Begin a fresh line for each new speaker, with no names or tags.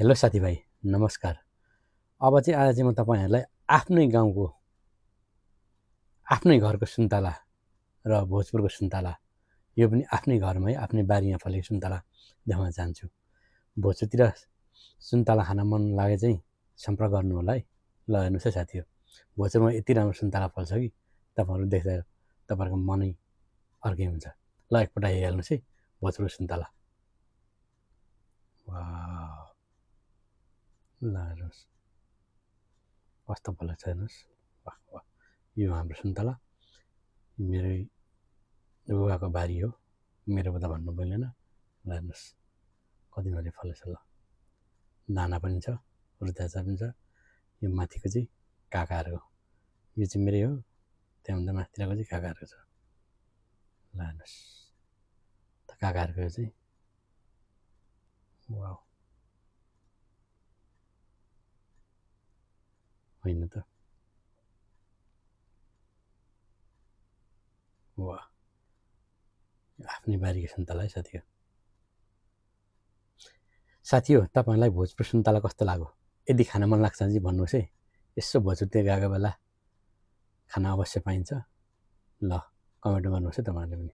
Hello साथीभाइ, नमस्कार। अब चाहिँ आज चाहिँ म तपाईहरुलाई आफ्नै गाउँको आफ्नै घरको सुन्तला र भोजपुरको सुन्तला, यो पनि आफ्नै घरमै आफ्नै बारीमा फलेको सुन्तला देखाउन चाहन्छु। भोजपुरतिर सुन्तला खान मन लागे चाहिँ सम्पर्क गर्नु होला है। ल हेर्नुस् है साथीहरु, भोजपुरमा यति राम्रो सुन्तला फल्छ कि तपाईहरु देख्दा तपाईहरुको मनै अर्कै हुन्छ। ल एकपल्ट हेर्नुस् है भोजपुरको सुन्तला। वाह, ल हेर्नुस् कस्तो फलेको छ हेर्नुस्। वाह वाह, यो हाम्रो सुन्तला मेरै बुवाको बारी हो, मेरो त भन्नु मिलेन। ल हेर्नुस् कति मजाले फलेछ। ल दाना पनि छ, रुताचा पनि छ। यो माथिको चाहिँ काकाहरुको, यो चाहिँ मेरै हो, त्यहाँभन्दा माथितिरको चाहिँ काकाहरुको छ। ल हेर्नुस् त काकाहरुको यो चाहिँ। वाउ, होइन त। वाह, आफ्नै बारीको सुन्तला है साथी हो। साथी हो, तपाईहरुलाई भोजपुर सुन्तला कस्तो लाग्यो? यदि खान मन लाग्छ भने भन्नुस् है। यसो भोजपुरतिर गएको बेला खान अवश्य पाइन्छ। ल कमेन्ट गर्नुस् है तपाईहरुले पनि।